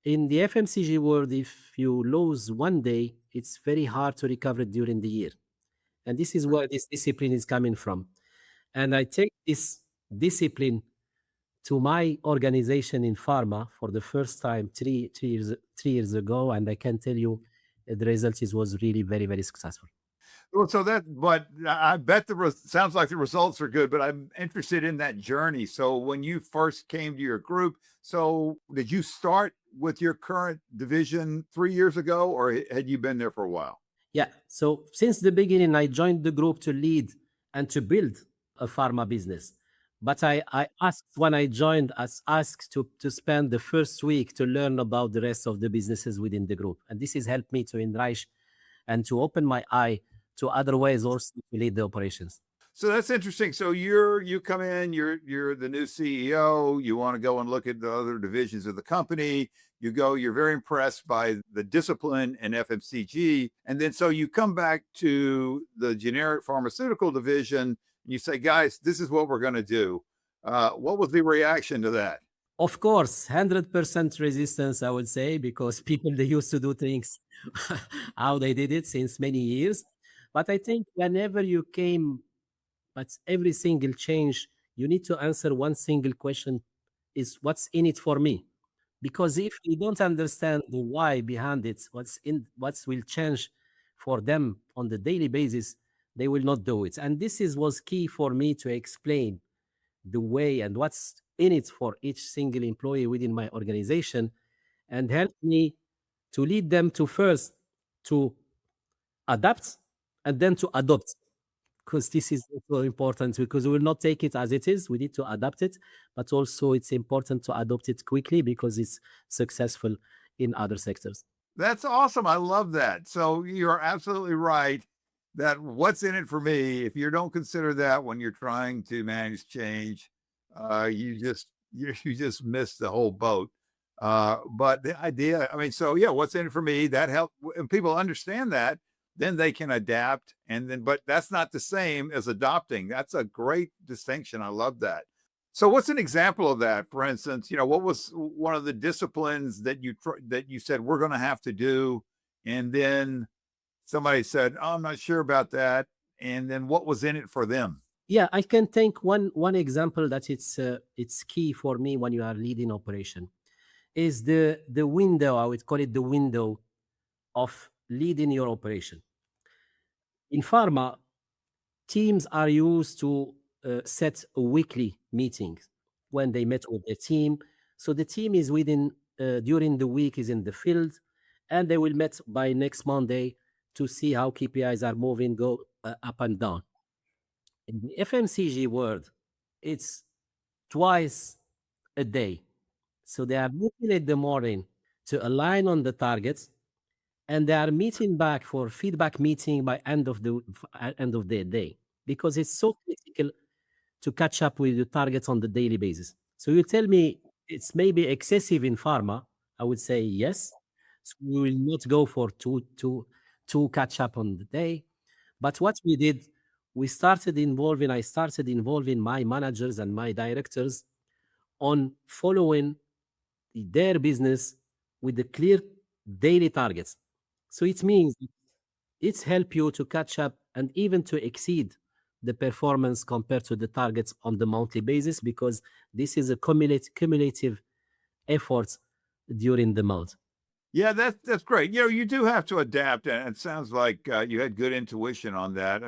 in the FMCG world, if you lose one day, it's very hard to recover during the year. And this is where this discipline is coming from. And I take this discipline to my organization in pharma for the first time 3 years ago, and I can tell you the result is was really very very successful. Well, so that, but I bet sounds like the results are good, but I'm interested in that journey. So when you first came to your group, so did you start with your current division 3 years ago, or had you been there for a while? Yeah, so since the beginning, I joined the group to lead and to build a pharma business. But I asked when I joined, as asked to spend the first week to learn about the rest of the businesses within the group. And this has helped me to enrich and to open my eye to other ways also to lead the operations. So that's interesting. So you come in, you're the new CEO, you want to go and look at the other divisions of the company. You go, you're very impressed by the discipline in FMCG. And then so you come back to the generic pharmaceutical division and you say, guys, this is what we're going to do. What was the reaction to that? Of course, 100% resistance, I would say, because people they used to do things how they did it since many years. But I think whenever you came, but every single change, you need to answer one single question: is what's in it for me? Because if you don't understand the why behind it, what will change for them on the daily basis, they will not do it. And this is was key for me to explain the way and what's in it for each single employee within my organization, and help me to lead them to first to adapt and then to adopt, because this is also important, because we will not take it as it is. We need to adapt it, but also it's important to adopt it quickly because it's successful in other sectors. That's awesome. I love that. So you're absolutely right that what's in it for me, if you don't consider that when you're trying to manage change, you just miss the whole boat. But the idea, I mean, so yeah, what's in it for me, that help when people understand that, then they can adapt. And then, but that's not the same as adopting. That's a great distinction. I love that. So what's an example of that? For instance, what was one of the disciplines that that you said we're going to have to do, and then somebody said, "Oh, I'm not sure about that," and then what was in it for them? Yeah, I can think one example that it's key for me when you are leading operation is the window. I would call it the window of leading your operation. In pharma, teams are used to set a weekly meetings when they met with their team. So the team is within during the week is in the field, and they will meet by next Monday to see how KPIs are moving, go up and down. In the FMCG world, it's twice a day. So they are meeting in the morning to align on the targets, and they are meeting back for feedback meeting by end of the day, because it's so critical to catch up with the targets on the daily basis. So you tell me it's maybe excessive in pharma. I would say yes. So we will not go for two catch up on the day. But what we did, I started involving my managers and my directors on following their business with the clear daily targets. So it means it's help you to catch up and even to exceed the performance compared to the targets on the monthly basis, because this is a cumulative effort during the month. Yeah, that's great. You do have to adapt, and it sounds like you had good intuition on that.